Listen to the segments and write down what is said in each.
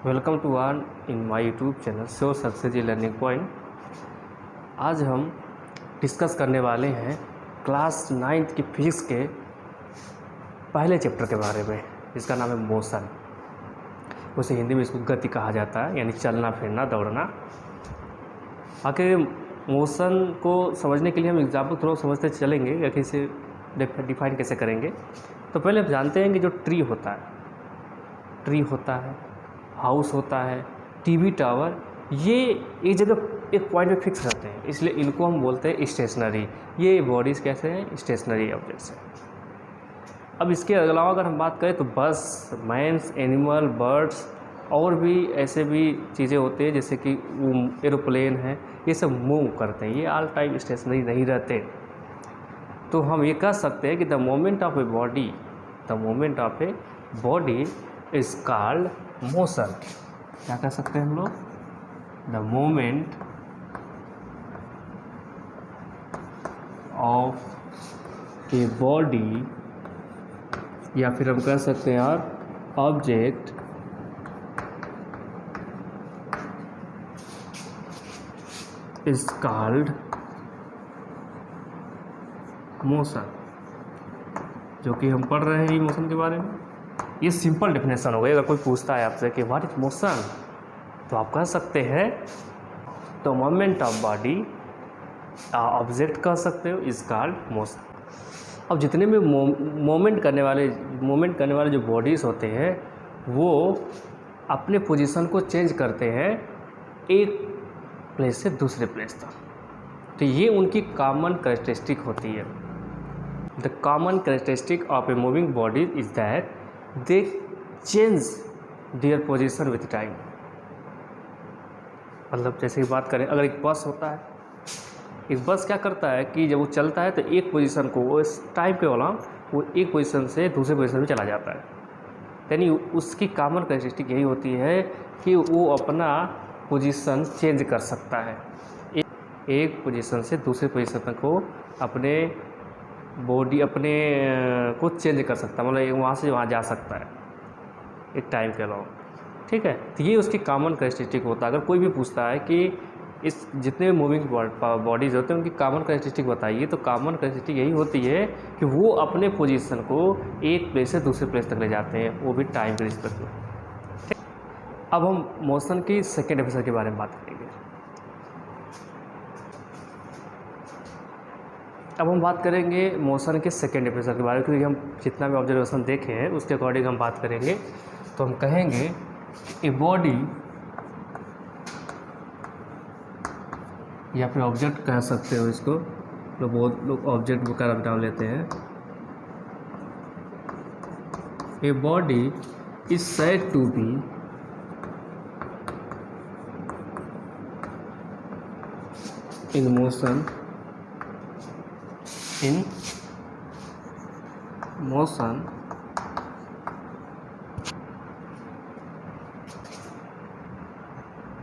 Welcome to one in my YouTube channel show success learning point. आज हम discuss करने वाले हैं क्लास 9th की फिजिक्स के पहले चैप्टर के बारे में, जिसका नाम है मोशन। उसे हिंदी में इसको गति कहा जाता है, यानी चलना फिरना दौड़ना। आखिर मोशन को समझने के लिए हम एग्जाम्पल थोड़ा समझते चलेंगे कि इसे डिफाइन कैसे करेंगे। तो पहले हम जानते हैं कि जो ट्री होता है, हाउस होता है, टीवी टावर, ये एक जगह एक पॉइंट पे फिक्स रहते हैं, इसलिए इनको हम बोलते हैं स्टेशनरी। ये बॉडीज़ कैसे हैं? स्टेशनरी ऑब्जेक्ट्स हैं। अब इसके अलावा अगर हम बात करें तो बस, मैन्स, एनिमल, बर्ड्स और भी ऐसे भी चीज़ें होती हैं, जैसे कि एरोप्लेन है, ये सब मूव करते हैं, ये ऑल टाइम स्टेशनरी नहीं रहते। तो हम ये कह सकते हैं कि the moment of A body is called motion. क्या कह सकते हैं हम लोग? The moment of a body, या फिर हम कह सकते हैं यार ऑब्जेक्ट इज कॉल्ड मोशन, जो कि हम पढ़ रहे हैं मोशन के बारे में। ये सिंपल डेफिनेशन हो गई। अगर कोई पूछता है आपसे कि व्हाट इज मोशन, तो आप कह सकते हैं तो मोमेंट ऑफ बॉडी ऑब्जेक्ट कह सकते हो इज कॉल्ड मोशन। अब जितने भी मोमेंट करने वाले जो बॉडीज़ होते हैं, वो अपने पोजीशन को चेंज करते हैं एक प्लेस से दूसरे प्लेस तक। तो ये उनकी कॉमन कैरेक्टरिस्टिक होती है। The common characteristic of a moving body is that they change their position with time. मतलब जैसे कि बात करें, अगर एक बस होता है, एक बस क्या करता है कि जब वो चलता है तो एक पोजीशन को वो इस टाइम के वाला वो एक पोजीशन से दूसरे पोजीशन में चला जाता है। यानी उसकी कॉमन कैरेक्टरिस्टिक यही होती है कि वो अपना पोजीशन चेंज कर सकता है, एक पोजीशन से दूसरे पोजीशन तक को अपने को चेंज कर सकता है। मतलब वहाँ से वहाँ जा सकता है एक टाइम के अलावा। ठीक है, तो ये उसकी कॉमन कैरेक्टरिस्टिक होता है। अगर कोई भी पूछता है कि इस जितने भी मूविंग बॉडीज़ होते हैं उनकी कॉमन कैरेक्टरिस्टिक बताइए, तो कॉमन कैरेक्टरिस्टिक यही होती है कि वो अपने पोजीशन को एक प्लेस से दूसरे प्लेस तक ले जाते हैं, वो भी टाइम के रिस्पेक्ट में। अब हम मोशन की सेकेंड डेफिनेशन के बारे में बात करेंगे। अब हम बात करेंगे मोशन के सेकेंड डेफिनेशन के बारे में, क्योंकि हम जितना भी ऑब्जर्वेशन देखे हैं उसके अकॉर्डिंग हम बात करेंगे। तो हम कहेंगे ए बॉडी, या फिर ऑब्जेक्ट कह सकते हो इसको, बहुत लोग ऑब्जेक्ट का नाम लेते हैं। A body is said to be in motion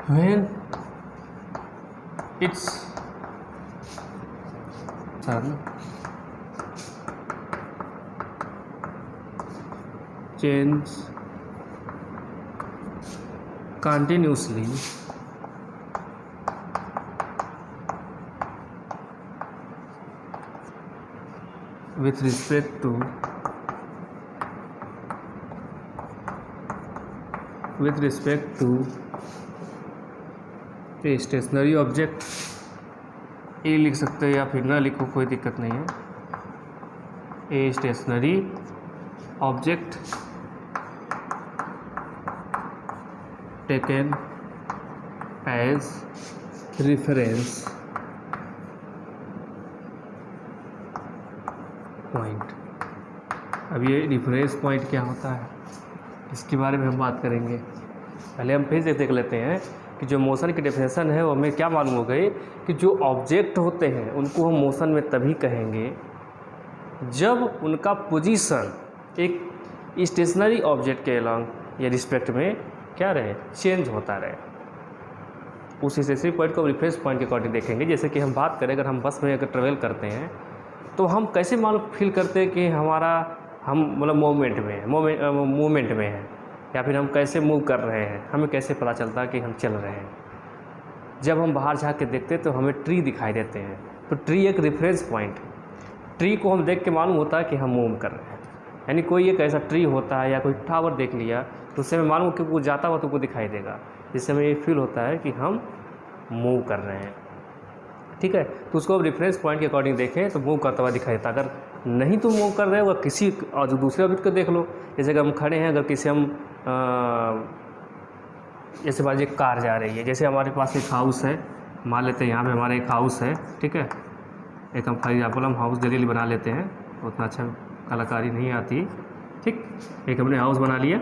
when its sun change continuously with respect to a stationary object. A लिख सकते हो या फिर ना लिखो, कोई दिक्कत नहीं है। A stationary object taken as reference point. अब ये रेफरेंस पॉइंट क्या होता है, इसके बारे में हम बात करेंगे। पहले हम फिर से देख लेते हैं कि जो मोशन की डेफिनेशन है वो हमें क्या मालूम हो गई कि जो ऑब्जेक्ट होते हैं उनको हम मोशन में तभी कहेंगे जब उनका पोजीशन एक स्टेशनरी ऑब्जेक्ट के अलॉन्ग या रिस्पेक्ट में क्या रहे, चेंज होता रहे। उस स्टेशनरी पॉइंट को रेफरेंस पॉइंट के अकॉर्डिंग देखेंगे। जैसे कि हम बात करें, अगर हम बस में अगर ट्रेवल करते हैं तो हम कैसे मालूम फील करते हैं कि हम मतलब मूवमेंट में है। या फिर हम कैसे मूव कर रहे हैं, हमें कैसे पता चलता है कि हम चल रहे हैं। जब हम बाहर झाँक के देखते हैं तो हमें ट्री दिखाई देते हैं, तो ट्री एक रेफरेंस पॉइंट है। ट्री को हम देख के मालूम होता है कि हम मूव कर रहे हैं। यानी कोई एक ऐसा ट्री होता है या कोई टावर देख लिया तो उससे हमें मालूम कि वो जाता हुआ तुमको दिखाई देगा, जिससे हमें ये फील होता है कि हम मूव कर रहे हैं। ठीक है, तो उसको अब रेफरेंस पॉइंट के अकॉर्डिंग देखें तो मूव करता हुआ दिखाई देता। अगर नहीं तो मूव कर रहे हो, अगर किसी और जो दूसरे ऑब्जेक्ट को देख लो, जैसे अगर हम खड़े हैं, अगर किसी हम जैसे मान लीजिए कार जा रही है, जैसे हमारे पास एक हाउस है, मान लेते हैं यहाँ पे हमारा एक हाउस है। ठीक है, एक हम फॉर एग्जाम्पल हम हाउस जल्दी बना लेते हैं, उतना अच्छा कलाकारी नहीं आती। ठीक, एक हमने हाउस बना लिया।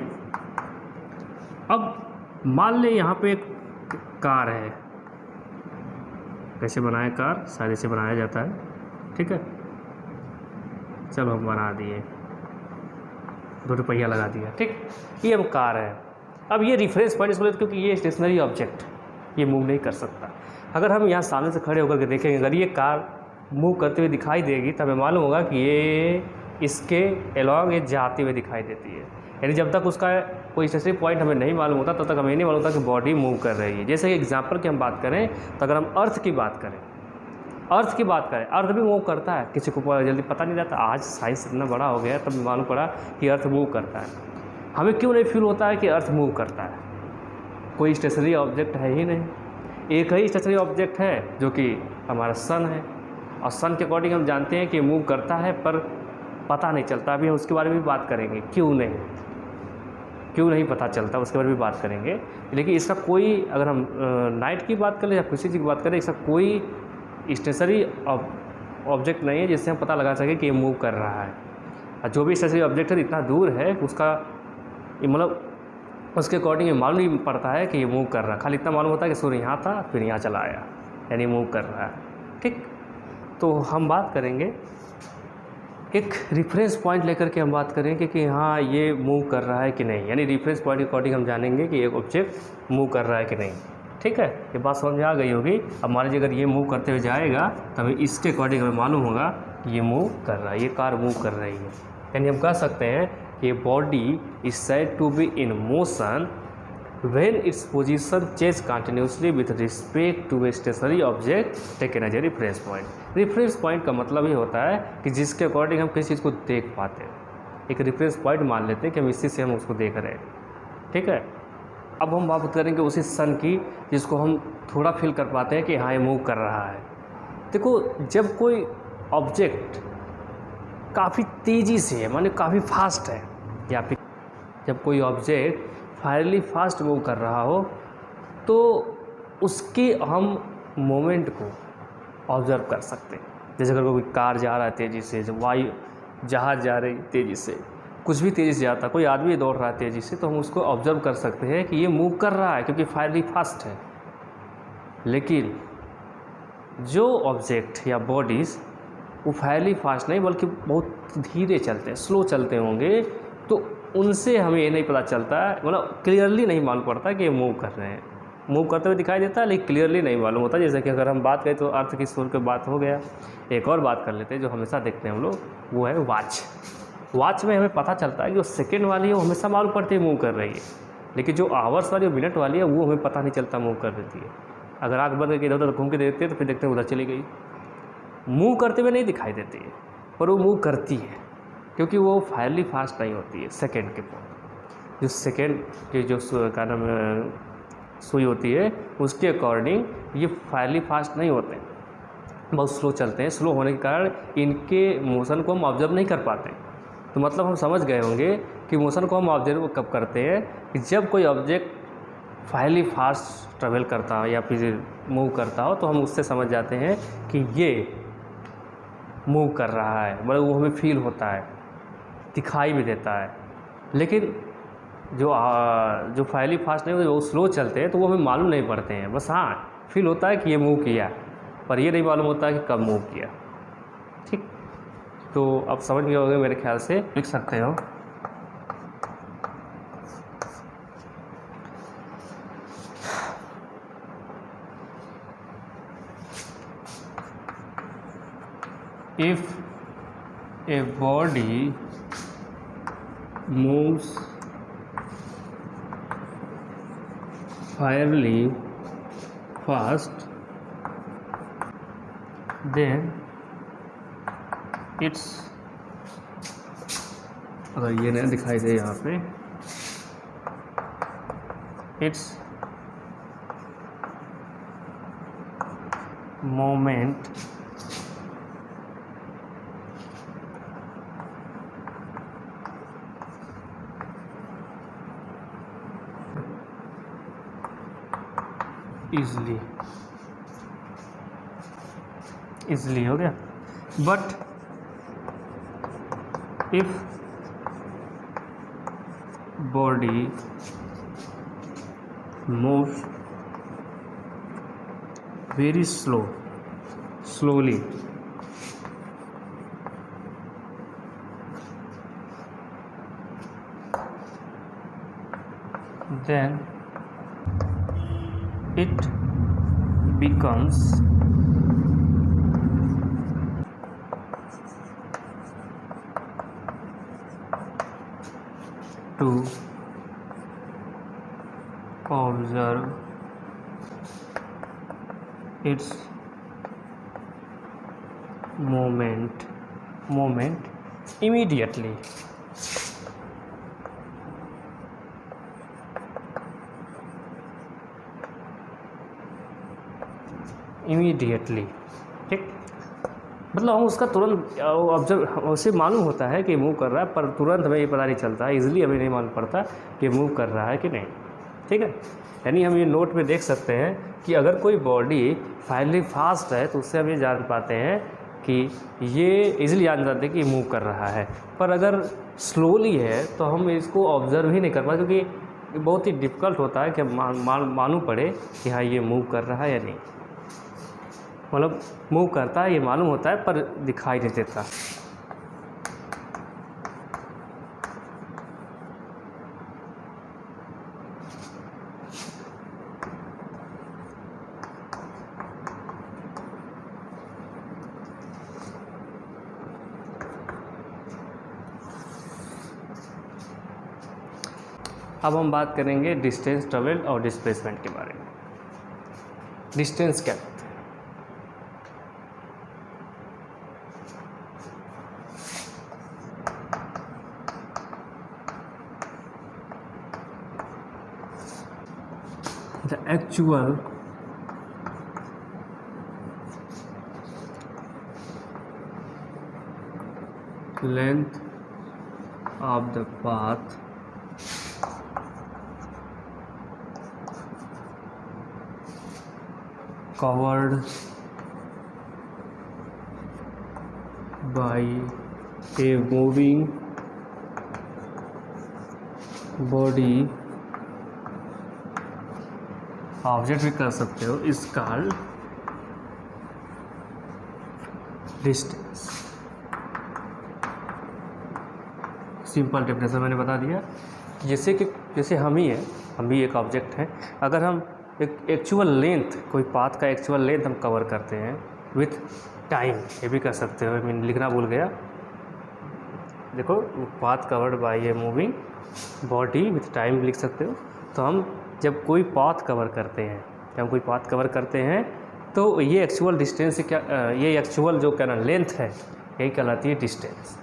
अब मान ले यहाँ पे एक कार है, कैसे बनाए कार, शायद ऐसे बनाया जाता है। ठीक है, चलो हम बना दिए, 2 पहिया लगा दिया। ठीक, ये अब कार है। अब ये रेफरेंस पॉइंट इसको लेते क्योंकि ये स्टेशनरी ऑब्जेक्ट, ये मूव नहीं कर सकता। अगर हम यहाँ सामने से खड़े होकर के देखेंगे, अगर ये कार मूव करते हुए दिखाई देगी तो हमें मालूम होगा कि ये इसके एलॉन्ग ये जाती हुई दिखाई देती है। यानी जब तक उसका कोई स्पेसिफिक पॉइंट हमें नहीं मालूम होता तब तक हमें नहीं मालूम होता कि बॉडी मूव कर रही है। जैसे एग्जांपल की हम बात करें तो अगर हम अर्थ की बात करें, अर्थ भी मूव करता है, किसी को जल्दी पता नहीं रहता। आज साइंस इतना बड़ा हो गया तब मालूम पड़ा कि अर्थ मूव करता है। हमें क्यों नहीं फील होता है कि अर्थ मूव करता है? कोई स्टेशनरी ऑब्जेक्ट है ही नहीं। एक ही स्टेशनरी ऑब्जेक्ट है जो कि हमारा सन है, और सन के अकॉर्डिंग हम जानते हैं कि मूव करता है पर पता नहीं चलता। अभी हम उसके बारे में भी बात करेंगे, क्यों नहीं पता चलता, उसके बारे में भी बात करेंगे। लेकिन इसका कोई, अगर हम नाइट की बात करें या किसी चीज़ की बात करें, इसका कोई स्टेशनरी ऑब्जेक्ट नहीं है जिससे हम पता लगा सकें कि ये मूव कर रहा है। और जो भी स्टेशनरी ऑब्जेक्ट है इतना दूर है उसका मतलब उसके अकॉर्डिंग मालूम नहीं पड़ता है कि ये मूव कर रहा है। खाली इतना मालूम होता है कि सूर्य यहाँ था फिर यहाँ चला आया, यानी मूव कर रहा है। ठीक, तो हम बात करेंगे एक रेफरेंस पॉइंट लेकर के हम बात करेंगे कि हाँ ये मूव कर रहा है कि नहीं। यानी रेफरेंस पॉइंट के अकॉर्डिंग हम जानेंगे कि एक ऑब्जेक्ट मूव कर रहा है कि नहीं। ठीक है, ये बात समझ में आ गई होगी। अब मान लीजिए अगर ये मूव करते हुए जाएगा तो हमें इसके अकॉर्डिंग हमें मालूम होगा कि ये मूव कर रहा है, ये कार मूव कर रही है। यानी हम कह सकते हैं कि body is said to be in motion when its position change continuously with respect to a stationary object taken as a reference point। reference point का मतलब ये होता है कि जिसके अकॉर्डिंग हम किसी चीज़ को देख पाते हैं। एक रेफरेंस पॉइंट मान लेते हैं कि हम इसी से हम उसको देख रहे हैं। ठीक है, अब हम बात करेंगे उसी सन की जिसको हम थोड़ा फील कर पाते हैं कि हाँ ये मूव कर रहा है। देखो, जब कोई ऑब्जेक्ट काफ़ी तेज़ी से है, माने काफ़ी फास्ट है, या फिर जब कोई ऑब्जेक्ट फायरली फास्ट मूव कर रहा हो तो उसके हम मोमेंट को ऑब्जर्व कर सकते हैं। जैसे अगर कोई कार जा रहा है तेज़ी से, जब वायु जहाज़ जा रही तेज़ी से, कुछ भी तेज़ी से जाता, कोई आदमी दौड़ रहा है तेज़ी से, तो हम उसको ऑब्जर्व कर सकते हैं कि ये मूव कर रहा है क्योंकि फायरली फास्ट है। लेकिन जो ऑब्जेक्ट या बॉडीज़ वो फायरली फास्ट नहीं बल्कि बहुत धीरे चलते हैं, स्लो चलते होंगे, तो उनसे हमें ये नहीं पता चलता है, मतलब क्लियरली नहीं मालूम पड़ता कि ये मूव कर रहे हैं। मूव करते हुए दिखाई देता है लेकिन क्लियरली नहीं मालूम होता। जैसे कि अगर हम बात करें तो अर्थ की सूर्य की बात हो गया। एक और बात कर लेते हैं जो हमेशा देखते हैं हम लोग, वो है वॉच। वॉच में हमें पता चलता है कि जो सेकेंड वाली है वो हमेशा मालूम पड़ती है मूव कर रही है, लेकिन जो आवर्स वाली और मिनट वाली है वो हमें पता नहीं चलता मूव कर देती है। अगर आँख बंद करके इधर उधर घूम के देखते हैं तो फिर देखते हैं उधर चली गई। मूव करते हुए नहीं दिखाई देती है पर वो मूव करती है क्योंकि वो फायरली फास्ट नहीं होती है। सेकेंड के जो सेकेंड की जो का नाम सुई होती है उसके अकॉर्डिंग ये फायरली फास्ट नहीं होते हैं, बहुत स्लो चलते हैं। स्लो होने के कारण इनके मोशन को हम ऑब्जर्व नहीं कर पाते। तो मतलब हम समझ गए होंगे कि मोशन को हम ऑब्जर्व कब करते हैं कि जब कोई ऑब्जेक्ट फायरली फास्ट ट्रेवल करता हो या फिर मूव करता हो तो हम उससे समझ जाते हैं कि ये मूव कर रहा है, मतलब वो हमें फील होता है, दिखाई भी देता है। लेकिन जो फायरली फास्ट नहीं होते वो स्लो चलते हैं तो वो हमें मालूम नहीं पड़ते हैं, बस हाँ फील होता है कि ये मूव किया, पर ये नहीं मालूम होता है कि कब मूव किया। ठीक, तो अब समझ गए होंगे मेरे ख्याल से, लिख सकते हो। If a body moves fairly fast, then it's, अगर ये नहीं दिखाई दे यहाँ पे, its moment easily हो गया. But if body moves very slowly, then it becomes to observe its movement immediately. ठीक, मतलब हम उसका तुरंत ऑब्जर्व, उसे मालूम होता है कि मूव कर रहा है, पर तुरंत हमें ये पता नहीं चलता, इजीली हमें नहीं मालूम पड़ता कि मूव कर रहा है कि नहीं. ठीक है, यानी हम ये नोट में देख सकते हैं कि अगर कोई बॉडी फाइनली फास्ट है तो उससे हम ये जान पाते हैं कि ये इजीली जान जाते हैं कि मूव कर रहा है. पर अगर स्लोली है तो हम इसको ऑब्जर्व ही नहीं कर पाते, क्योंकि बहुत ही डिफ़िकल्ट होता है कि मालूम पड़े कि हाँ ये मूव कर रहा है या नहीं. मतलब मूव करता है ये मालूम होता है पर दिखाई नहीं देता. अब हम बात करेंगे डिस्टेंस ट्रेवल और डिस्प्लेसमेंट के बारे में. डिस्टेंस क्या है? The actual length of the path covered by a moving body, object भी कर सकते हो, is called distance. Simple definition मैंने बता दिया. जैसे हम ही एक ऑब्जेक्ट हैं. अगर हम एक एक्चुअल लेंथ, कोई पाथ का एक्चुअल लेंथ हम कवर करते हैं विथ टाइम, ये भी कर सकते हो, मैं लिखना भूल गया. देखो, path covered by a moving body with time लिख सकते हो. तो हम जब कोई पाथ कवर करते हैं तो ये एक्चुअल डिस्टेंस से क्या, ये एक्चुअल जो क्या ना लेंथ है, यही कहलाती है डिस्टेंस.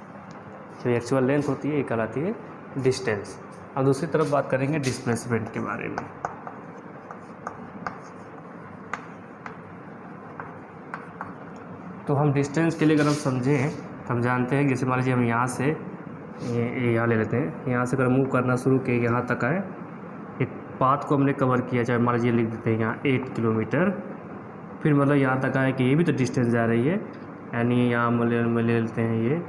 जो एक्चुअल लेंथ होती है ये कहलाती है डिस्टेंस. अब दूसरी तरफ बात करेंगे डिस्प्लेसमेंट के बारे में. तो हम डिस्टेंस के लिए अगर हम समझें तो हम जानते हैं, जैसे मान लीजिए हम यहाँ से ये यहाँ ले लेते हैं, यहाँ से अगर मूव करना शुरू किए यहाँ तक आए, एक पाथ को हमने कवर किया, चाहे मान लीजिए लिख देते हैं यहाँ 8 किलोमीटर. फिर मतलब यहाँ तक आए कि ये भी तो डिस्टेंस जा रही है, यानी यहाँ में ले लेते हैं ये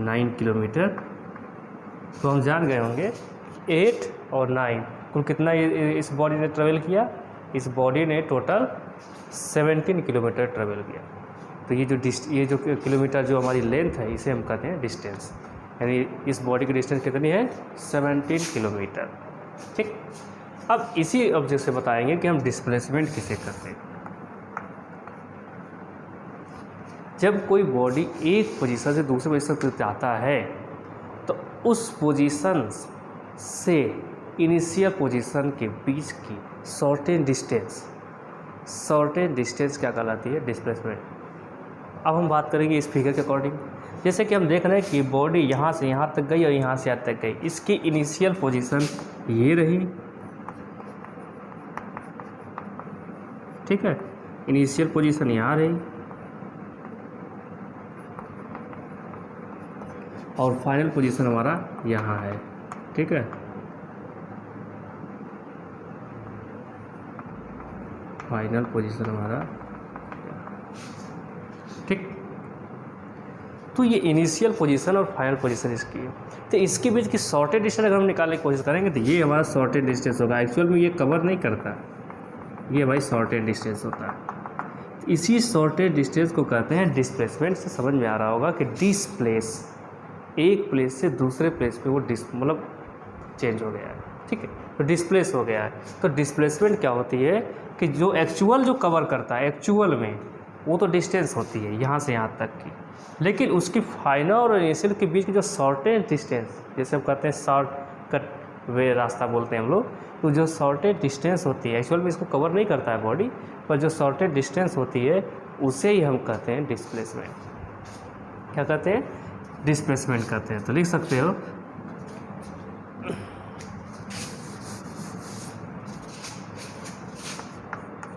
9 किलोमीटर. तो हम जान गए होंगे 8 और 9 कुल कितना ये इस बॉडी ने ट्रेवल किया. इस बॉडी ने टोटल 17 किलोमीटर ट्रेवल किया. तो ये जो किलोमीटर जो हमारी लेंथ है, इसे हम कहते हैं डिस्टेंस. यानी इस बॉडी की डिस्टेंस कितनी है? 17 किलोमीटर. ठीक, अब इसी ऑब्जेक्ट से बताएंगे कि हम डिस्प्लेसमेंट किसे करते हैं. जब कोई बॉडी एक पोजीशन से दूसरे पोजीशन पर जाता है तो उस पोजीशन से इनिशियल पोजीशन के बीच की शॉर्टेज डिस्टेंस क्या कहलाती है? डिस्प्लेसमेंट। अब हम बात करेंगे इस फिगर के अकॉर्डिंग। जैसे कि हम देख रहे हैं कि बॉडी यहाँ से यहाँ तक गई और यहाँ से यहाँ तक गई, इसकी इनिशियल पोजीशन ये रही, ठीक है, इनिशियल पोजीशन यहाँ रही और फाइनल पोजीशन हमारा यहाँ है, ठीक है, फाइनल पोजीशन हमारा, ठीक। तो ये इनिशियल पोजीशन और फाइनल पोजीशन इसकी है। तो इसके बीच की शॉर्टेज डिस्टेंस अगर हम निकालने की कोशिश करेंगे तो ये हमारा शॉर्टेज डिस्टेंस होगा। एक्चुअल में ये कवर नहीं करता, ये भाई शॉर्टेज डिस्टेंस होता है। इसी शॉर्टेज डिस्टेंस को कहते हैं डिस्प्लेसमेंट। से समझ में आ रहा होगा कि डिस्प्लेस, एक प्लेस से दूसरे प्लेस पे वो मतलब चेंज हो गया है, ठीक है, तो डिस्प्लेस हो गया है। तो डिस्प्लेसमेंट क्या होती है कि जो एक्चुअल जो कवर करता है एक्चुअल में वो तो डिस्टेंस होती है यहाँ से यहाँ तक की, लेकिन उसकी फाइनल और इनिशियल के बीच की जो शॉर्टेज डिस्टेंस, जैसे हम कहते हैं शॉर्ट कट वे रास्ता बोलते हैं हम लोग, तो जो शॉर्टेज डिस्टेंस होती है एक्चुअल में इसको कवर नहीं करता है बॉडी, पर जो शॉर्टेज डिस्टेंस होती है उसे ही हम कहते हैं डिस्प्लेसमेंट। क्या कहते हैं? डिस्प्लेसमेंट कहते हैं। तो लिख सकते हो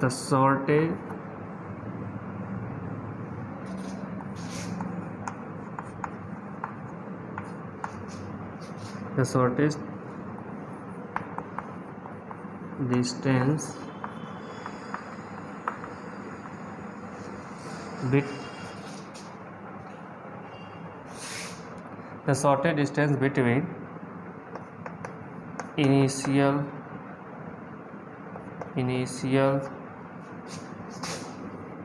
the shortage distance between initial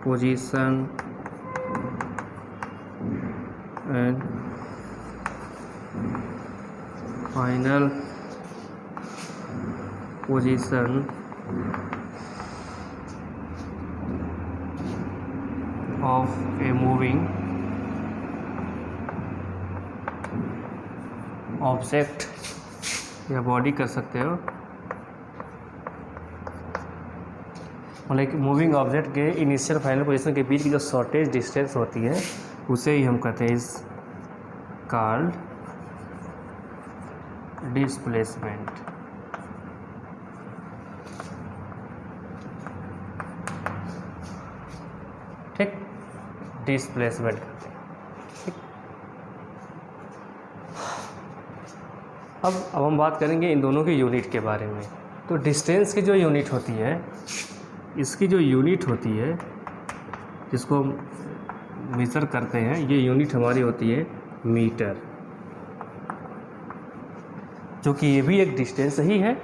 position and final position of a moving object या बॉडी कर सकते हो, मतलब मूविंग ऑब्जेक्ट के इनिशियल फाइनल पोजीशन के बीच की जो शॉर्टेज डिस्टेंस होती है उसे ही हम कहते हैं इज कॉल्ड डिस्प्लेसमेंट। ठीक, डिस्प्लेसमेंट कहते हैं। ठीक, अब हम बात करेंगे इन दोनों की यूनिट के बारे में। तो डिस्टेंस की जो यूनिट होती है, इसकी जो यूनिट होती है जिसको मेज़र करते हैं, ये यूनिट हमारी होती है मीटर, जो कि ये भी एक डिस्टेंस ही है,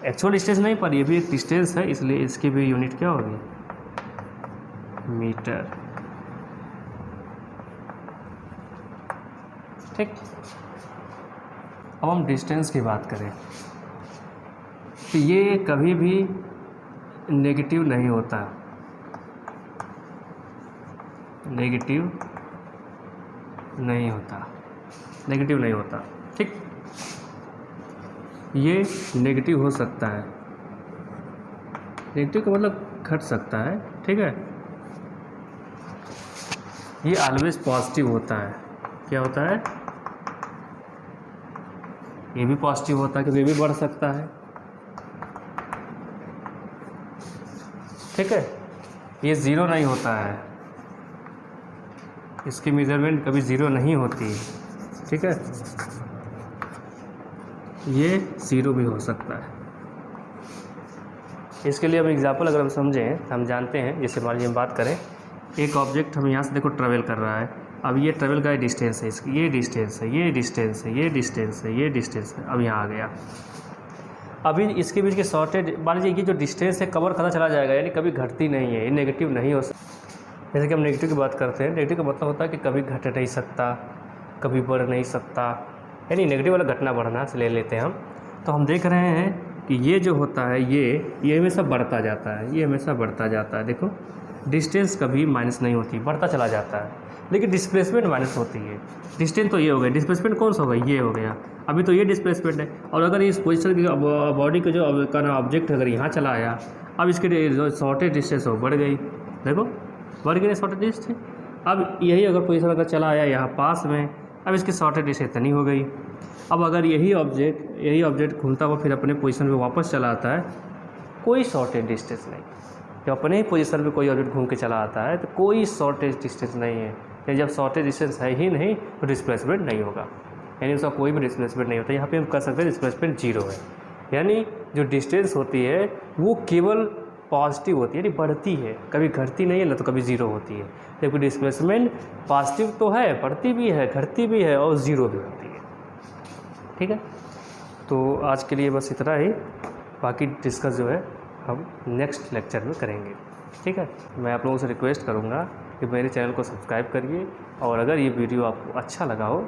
एक्चुअल डिस्टेंस नहीं पर ये भी एक डिस्टेंस है, इसलिए इसकी भी यूनिट क्या होगी? मीटर। ठीक, अब हम डिस्टेंस की बात करें तो ये कभी भी नेगेटिव नहीं होता, नेगेटिव नहीं होता। ठीक, ये नेगेटिव हो सकता है, नेगेटिव का मतलब घट सकता है। ठीक है, ये ऑलवेज पॉजिटिव होता है। क्या होता है? ये भी पॉजिटिव होता है क्योंकि ये भी बढ़ सकता है। ठीक है, ये ज़ीरो नहीं होता है, इसकी मेजरमेंट कभी ज़ीरो नहीं होती। ठीक है, ये ज़ीरो भी हो सकता है। इसके लिए अब एग्जाम्पल अगर हम समझें, हम जानते हैं, जैसे मान लीजिए हम बात करें, एक ऑब्जेक्ट हम यहाँ से देखो ट्रेवल कर रहा है। अब ये ट्रेवल का डिस्टेंस है, इसकी ये डिस्टेंस है, ये डिस्टेंस है, ये डिस्टेंस है, ये डिस्टेंस है। अब यहाँ आ गया, अभी इसके बीच के शॉर्टेज, मान लीजिए ये जो डिस्टेंस है कवर करता चला जाएगा, यानी कभी घटती नहीं है, ये नेगेटिव नहीं हो सकता। जैसे कि हम नेगेटिव की बात करते हैं, नेगेटिव का मतलब होता है कि कभी घट नहीं सकता, कभी बढ़ नहीं सकता, यानी नेगेटिव वाला घटना बढ़ना से ले लेते हैं हम। तो हम देख रहे हैं कि ये जो होता है ये हमेशा बढ़ता जाता है, ये हमेशा बढ़ता जाता है। देखो डिस्टेंस कभी माइनस नहीं होती, बढ़ता चला जाता है। लेकिन डिस्प्लेसमेंट माइनस होती है। डिस्टेंस तो ये हो गया, डिस्प्लेसमेंट कौन सा होगा, ये हो गया। अभी तो ये डिस्प्लेसमेंट है, और अगर इस पोजिशन की बॉडी का जो ऑब्जेक्ट अगर यहाँ चला आया, अब इसके जो शॉर्टेज डिस्टेंस हो बढ़ गई, देखो बढ़ गई शॉर्टेज डिस्टेंस। अब यही अगर पोजीशन अगर चला आया यहाँ पास में, अब इसकी शॉर्टेज डिस्टेंस इतनी हो गई। अब अगर यही ऑब्जेक्ट घूमता हुआ फिर अपने पोजीशन पे वापस चला आता है, कोई शॉर्टेज डिस्टेंस नहीं। जब अपने ही पोजीशन पे कोई ऑब्जेक्ट घूम के चला आता है तो कोई शॉर्टेज डिस्टेंस नहीं है। यानी जब शॉर्टेज डिस्टेंस है ही नहीं तो डिस्प्लेसमेंट नहीं होगा, यानी उसका कोई भी डिस्प्लेसमेंट नहीं होता। यहाँ पे हम कर सकते हैं डिस्प्लेसमेंट 0 है, यानी जो डिस्टेंस होती है वो केवल पॉजिटिव होती है, यानी बढ़ती है, कभी घटती नहीं है, ना तो कभी 0 होती है। जबकि डिस्प्लेसमेंट पॉजिटिव तो है, बढ़ती भी है, घटती भी है और 0 भी होती है। ठीक है, तो आज के लिए बस इतना ही, बाकी डिस्कस जो है हम नेक्स्ट लेक्चर में करेंगे। ठीक है, मैं आप लोगों से रिक्वेस्ट करूँगा कि मेरे चैनल को सब्सक्राइब करिए, और अगर ये वीडियो आपको अच्छा लगा हो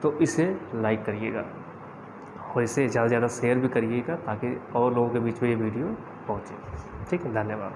तो इसे लाइक करिएगा, और इसे ज़्यादा से ज़्यादा शेयर भी करिएगा ताकि और लोगों के बीच में ये वीडियो पहुँचे। ठीक है, धन्यवाद।